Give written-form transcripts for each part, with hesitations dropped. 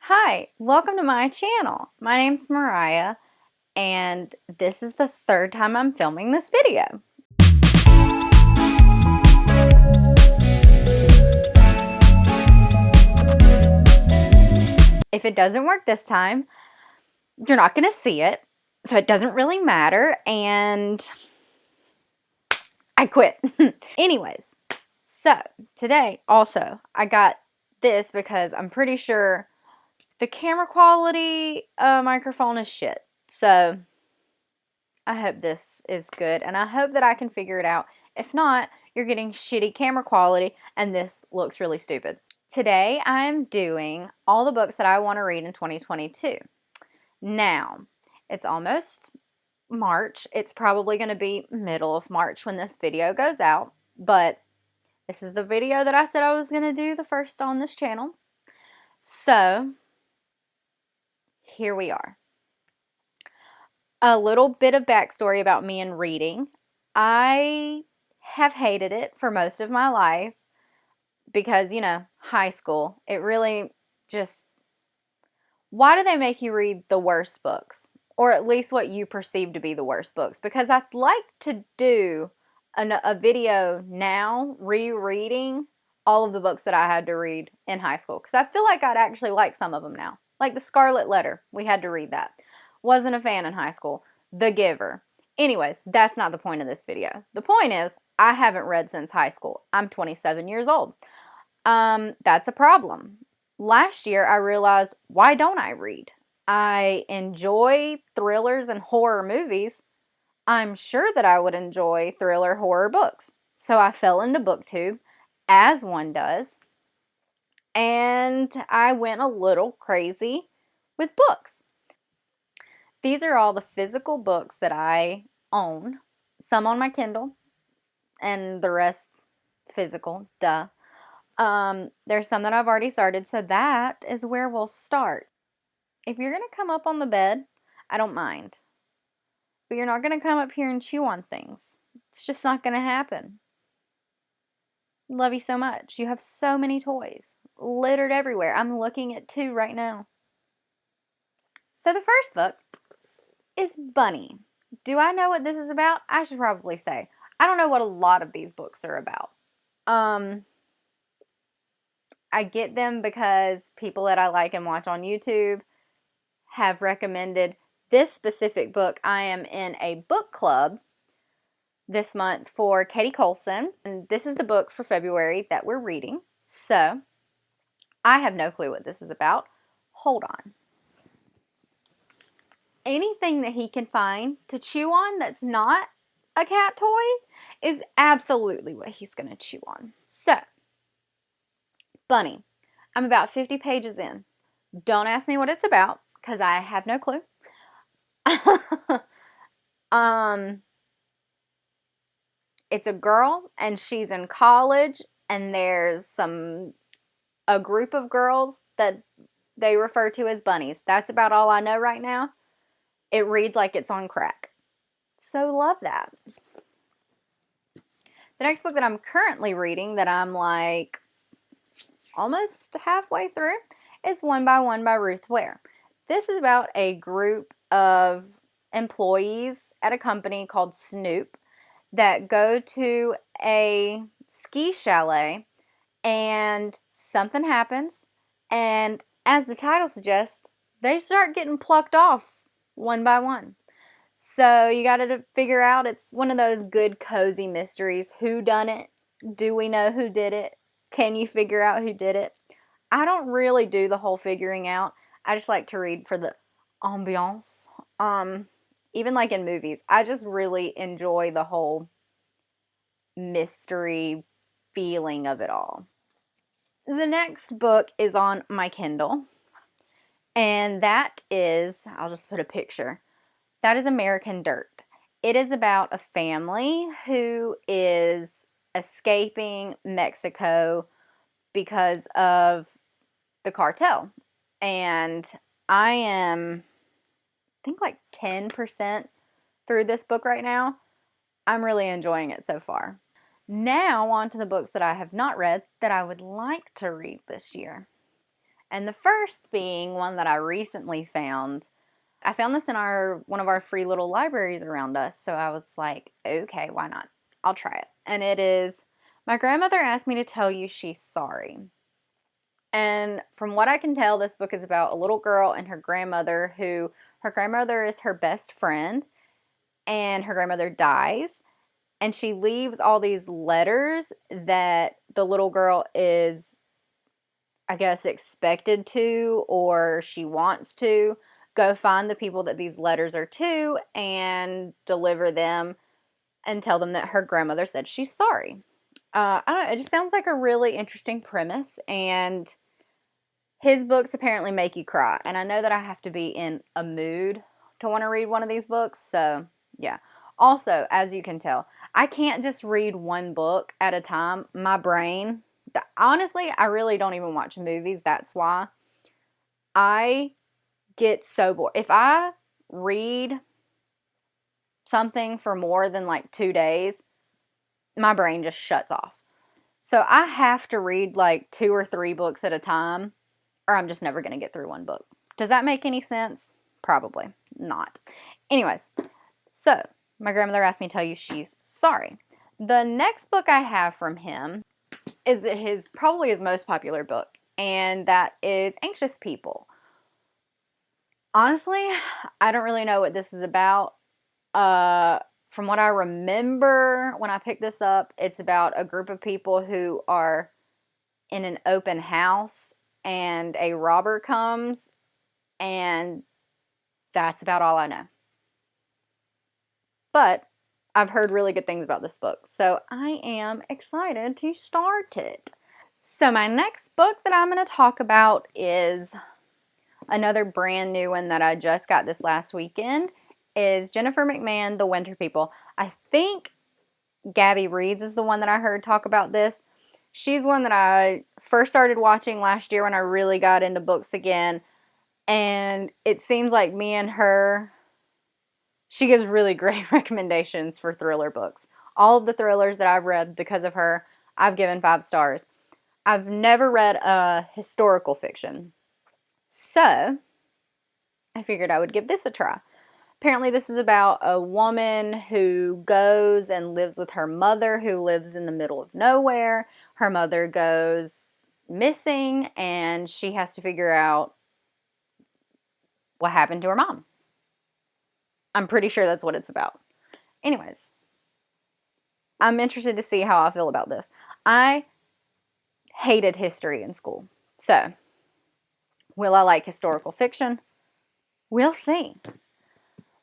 Hi, welcome to my channel. My name's Mariah, and this is the third time I'm filming this video. If it doesn't work this time, you're not going to see it, so it doesn't really matter, and I quit. Anyways, so today also I got this because I'm pretty sure the camera quality microphone is shit. So I hope this is good, and I hope that I can figure it out. If not, you're getting shitty camera quality, and this looks really stupid. Today, I'm doing all the books that I want to read in 2022. Now, it's almost March. It's probably going to be middle of March when this video goes out, but this is the video that I said I was going to do the first on this channel. So, here we are. A little bit of backstory about me and reading. I have hated it for most of my life because, high school, it really just, why do they make you read the worst books? Or at least what you perceive to be the worst books? Because I'd like to do a video now rereading all of the books that I had to read in high school. Because I feel like I'd actually like some of them now. Like The Scarlet Letter, we had to read that. Wasn't a fan in high school. The Giver. Anyways, that's not the point of this video. The point is, I haven't read since high school. I'm 27 years old. That's a problem. Last year, I realized, why don't I read? I enjoy thrillers and horror movies. I'm sure that I would enjoy thriller horror books. So I fell into BookTube, as one does, and I went a little crazy with books. These are all the physical books that I own. Some on my Kindle, and the rest physical, duh. There's some that I've already started, so that is where we'll start. If you're going to come up on the bed, I don't mind. But you're not going to come up here and chew on things. It's just not going to happen. Love you so much. You have so many toys littered everywhere. I'm looking at 2 right now. So the first book is Bunny. Do I know what this is about? I should probably say. I don't know what a lot of these books are about. I get them because people that I like and watch on YouTube have recommended this specific book. I am in a book club this month for Katie Colson, and this is the book for February that we're reading. So, I have no clue what this is about. Hold on. Anything that he can find to chew on that's not a cat toy is absolutely what he's going to chew on. So, Bunny. I'm about 50 pages in. Don't ask me what it's about because I have no clue. It's a girl and she's in college, and there's a group of girls that they refer to as bunnies. That's about all I know right now. It reads like it's on crack. So love that. The next book that I'm currently reading that I'm like almost halfway through is One by One by Ruth Ware. This is about a group of employees at a company called Snoop that go to a ski chalet and something happens, and as the title suggests, they start getting plucked off one by one. So you got to figure out, it's one of those good cozy mysteries. Who done it? Do we know who did it? Can you figure out who did it? I don't really do the whole figuring out. I just like to read for the ambiance. Even like in movies, I just really enjoy the whole mystery feeling of it all. The next book is on my Kindle, and that is, I'll just put a picture, that is American Dirt. It is about a family who is escaping Mexico because of the cartel, and I am, I think, like 10% through this book right now. I'm really enjoying it so far. Now on to the books that I have not read that I would like to read this year. And the first being one that I recently found. I found this in one of our free little libraries around us, so I was like, okay, why not? I'll try it. And it is My Grandmother Asked Me to Tell You She's Sorry. And from what I can tell, this book is about a little girl and her grandmother her grandmother is her best friend, and her grandmother dies. And she leaves all these letters that the little girl is, I guess, expected to, or she wants to, go find the people that these letters are to and deliver them and tell them that her grandmother said she's sorry. I don't know, it just sounds like a really interesting premise, and his books apparently make you cry, and I know that I have to be in a mood to want to read one of these books, so yeah. Also, as you can tell, I can't just read one book at a time. My brain, honestly, I really don't even watch movies. That's why I get so bored. If I read something for more than like 2 days, my brain just shuts off. So I have to read like 2 or 3 books at a time, or I'm just never going to get through one book. Does that make any sense? Probably not. Anyways, so My Grandmother Asked Me to Tell You She's Sorry. The next book I have from him is probably his most popular book, and that is Anxious People. Honestly, I don't really know what this is about. From what I remember when I picked this up, it's about a group of people who are in an open house and a robber comes, and that's about all I know. But I've heard really good things about this book, so I am excited to start it. So my next book that I'm going to talk about is another brand new one that I just got this last weekend. Is Jennifer McMahon, The Winter People. I think Gabby Reeds is the one that I heard talk about this. She's one that I first started watching last year when I really got into books again. And it seems like me and her, she gives really great recommendations for thriller books. All of the thrillers that I've read because of her, I've given 5 stars. I've never read a historical fiction. So I figured I would give this a try. Apparently this is about a woman who goes and lives with her mother, who lives in the middle of nowhere. Her mother goes missing, and she has to figure out what happened to her mom. I'm pretty sure that's what it's about. Anyways, I'm interested to see how I feel about this. I hated history in school. So, will I like historical fiction? We'll see.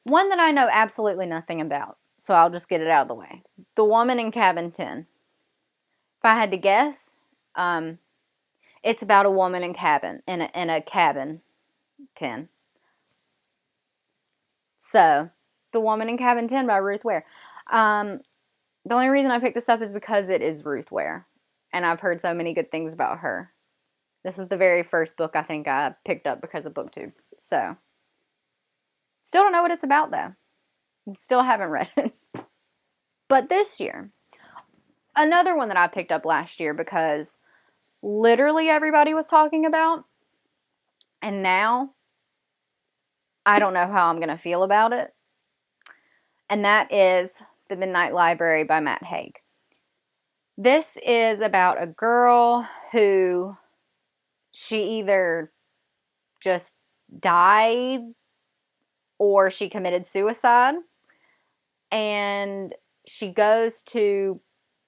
One that I know absolutely nothing about, so I'll just get it out of the way. The Woman in Cabin 10. If I had to guess, it's about a woman in a cabin 10. So, The Woman in Cabin 10 by Ruth Ware. The only reason I picked this up is because it is Ruth Ware, and I've heard so many good things about her. This was the very first book I think I picked up because of BookTube. So, still don't know what it's about though. Still haven't read it. But this year, another one that I picked up last year because literally everybody was talking about, and now I don't know how I'm going to feel about it. And that is The Midnight Library by Matt Haig. This is about a girl who she either just died or she committed suicide, and she goes to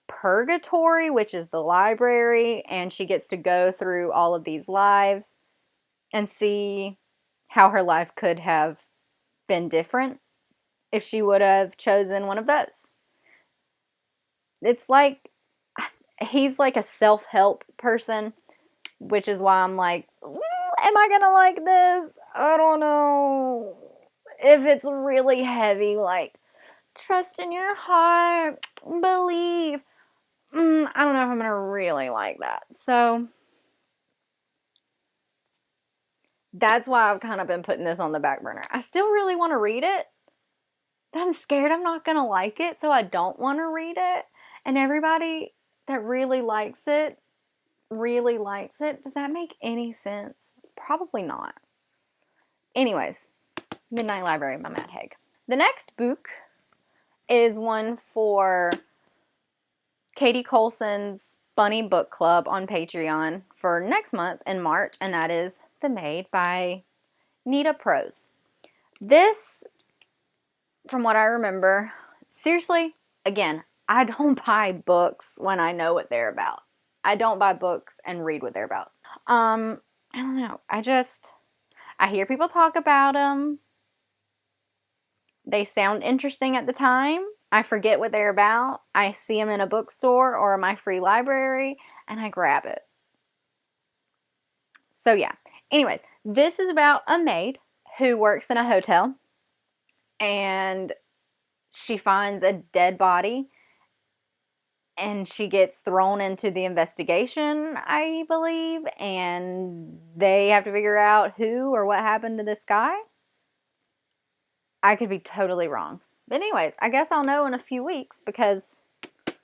purgatory, which is the library, and she gets to go through all of these lives and see how her life could have been different if she would have chosen one of those. It's like, he's like a self-help person, which is why I'm like, am I gonna like this? I don't know. If it's really heavy, like, trust in your heart, believe, I don't know if I'm gonna really like that. So that's why I've kind of been putting this on the back burner. I still really want to read it, but I'm scared I'm not gonna like it, so I don't want to read it. And everybody that really likes it really likes it. Does that make any sense? Probably not. Anyways, Midnight Library by Matt Haig. The next book is one for Katie Colson's Bunny Book Club on Patreon for next month in March, and that is The Maid by Nita Prose. This, from what I remember, seriously, again, I don't buy books when I know what they're about. I don't buy books and read what they're about. I don't know. I hear people talk about them. They sound interesting at the time. I forget what they're about. I see them in a bookstore or my free library, and I grab it. So yeah. Anyways, this is about a maid who works in a hotel, and she finds a dead body, and she gets thrown into the investigation, I believe, and they have to figure out who or what happened to this guy. I could be totally wrong. But anyways, I guess I'll know in a few weeks because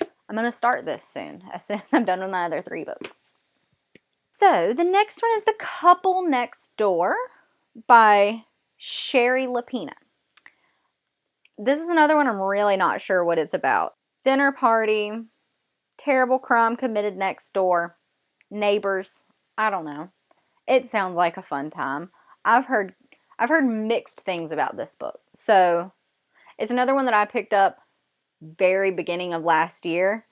I'm going to start this soon as I'm done with my other 3 books. So, the next one is The Couple Next Door by Sherry Lapina. This is another one I'm really not sure what it's about. Dinner party, terrible crime committed next door, neighbors, I don't know. It sounds like a fun time. I've heard mixed things about this book. So, it's another one that I picked up very beginning of last year,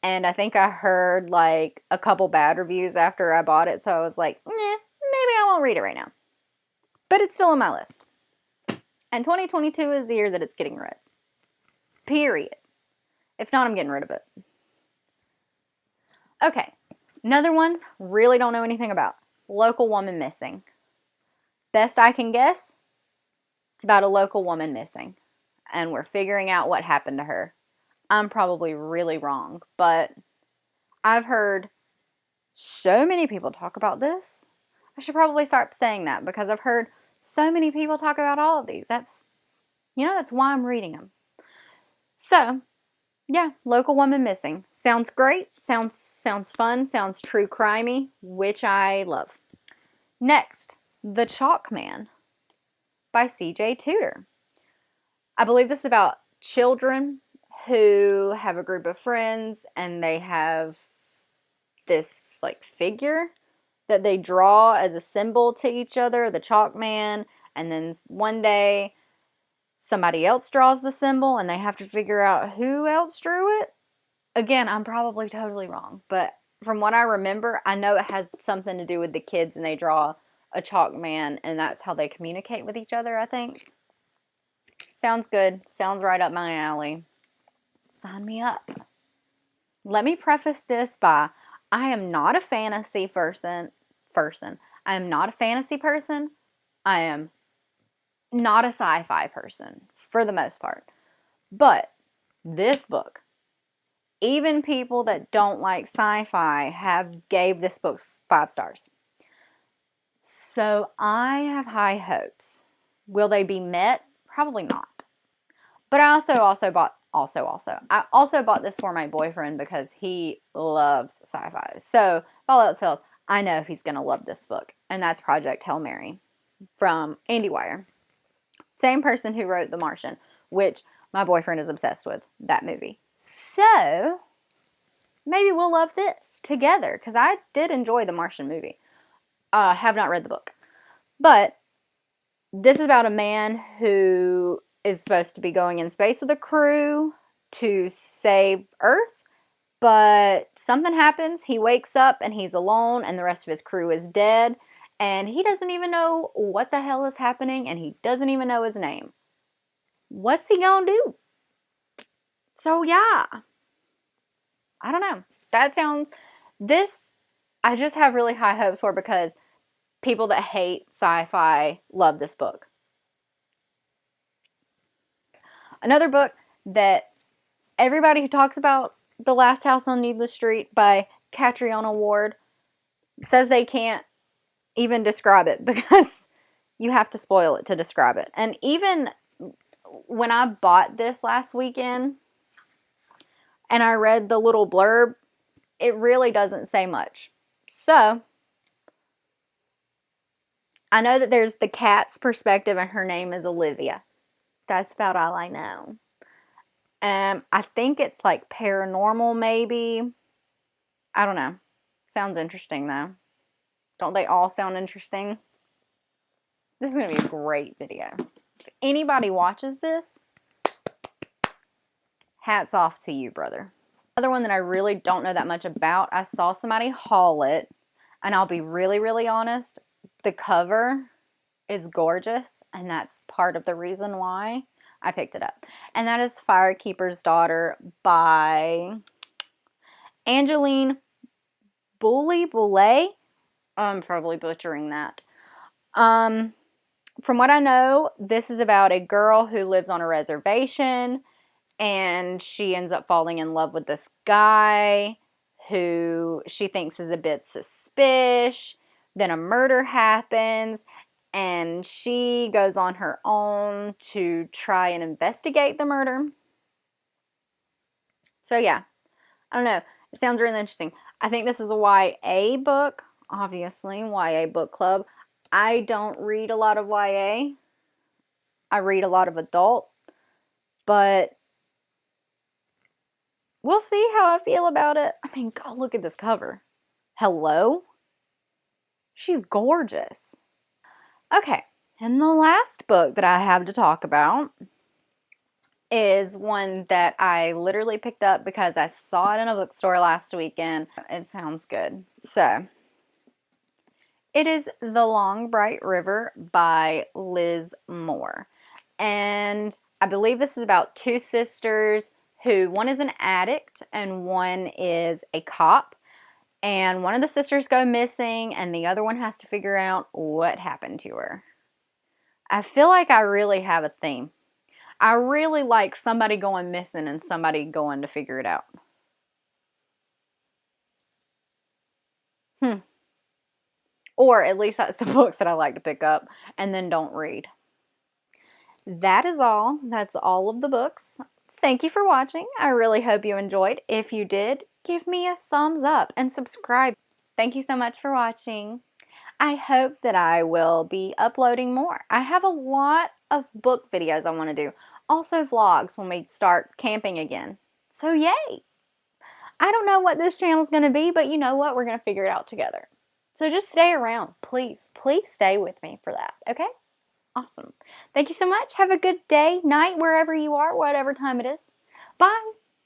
and I think I heard like a couple bad reviews after I bought it, so I was like, maybe I won't read it right now. But it's still on my list. And 2022 is the year that it's getting read. Period. If not, I'm getting rid of it. Okay, another one, really don't know anything about. Local Woman Missing. Best I can guess, it's about a local woman missing, and we're figuring out what happened to her. I'm probably really wrong, but I've heard so many people talk about this. I should probably start saying that because I've heard so many people talk about all of these. That's why I'm reading them. So, yeah, Local Woman Missing. Sounds great. Sounds fun. Sounds true crimey, which I love. Next, The Chalk Man by C.J. Tudor. I believe this is about children who have a group of friends and they have this like figure that they draw as a symbol to each other, the chalk man, and then one day somebody else draws the symbol and they have to figure out who else drew it. Again, I'm probably totally wrong, but from what I remember, I know it has something to do with the kids and they draw a chalk man and that's how they communicate with each other, I think. Sounds good. Sounds right up my alley. Sign me up. Let me preface this by, I am not a fantasy person. I am not a fantasy person. I am not a sci-fi person, for the most part. But this book, even people that don't like sci-fi have gave this book 5 stars. So I have high hopes. Will they be met? Probably not. But I also bought this for my boyfriend because he loves sci-fi. So if all else fails, I know he's going to love this book. And that's Project Hail Mary from Andy Weir. Same person who wrote The Martian, which my boyfriend is obsessed with, that movie. So maybe we'll love this together because I did enjoy the Martian movie. Have not read the book. But this is about a man who is supposed to be going in space with a crew to save Earth, but something happens. He wakes up and he's alone and the rest of his crew is dead, and he doesn't even know what the hell is happening, and he doesn't even know his name. What's he gonna do? So yeah, I don't know. I just have really high hopes for because people that hate sci-fi love this book. Another book that everybody who talks about The Last House on Needless Street by Catriona Ward says they can't even describe it because you have to spoil it to describe it. And even when I bought this last weekend and I read the little blurb, it really doesn't say much. So, I know that there's the cat's perspective and her name is Olivia. That's about all I know. I think it's like paranormal maybe. I don't know. Sounds interesting though. Don't they all sound interesting? This is going to be a great video. If anybody watches this, hats off to you, brother. Another one that I really don't know that much about, I saw somebody haul it, and I'll be really, really honest, the cover is gorgeous, and that's part of the reason why I picked it up. And that is Firekeeper's Daughter by Angeline Boulet. I'm probably butchering that. From what I know, this is about a girl who lives on a reservation, and she ends up falling in love with this guy who she thinks is a bit suspicious. Then a murder happens, and she goes on her own to try and investigate the murder. So yeah, I don't know. It sounds really interesting. I think this is a YA book, obviously, YA book club. I don't read a lot of YA. I read a lot of adult, but we'll see how I feel about it. I mean, God, look at this cover. Hello? She's gorgeous. Okay, and the last book that I have to talk about is one that I literally picked up because I saw it in a bookstore last weekend. It sounds good. So, it is The Long Bright River by Liz Moore. And I believe this is about two sisters who, one is an addict and one is a cop. And one of the sisters go missing and the other one has to figure out what happened to her. I feel like I really have a theme. I really like somebody going missing and somebody going to figure it out. Or at least that's the books that I like to pick up and then don't read. That is all. That's all of the books. Thank you for watching. I really hope you enjoyed. If you did, give me a thumbs up and subscribe. Thank you so much for watching. I hope that I will be uploading more. I have a lot of book videos I want to do. Also vlogs when we start camping again. So yay! I don't know what this channel is going to be, but you know what? We're going to figure it out together. So just stay around. Please, please stay with me for that. Okay? Awesome. Thank you so much. Have a good day, night, wherever you are, whatever time it is. Bye.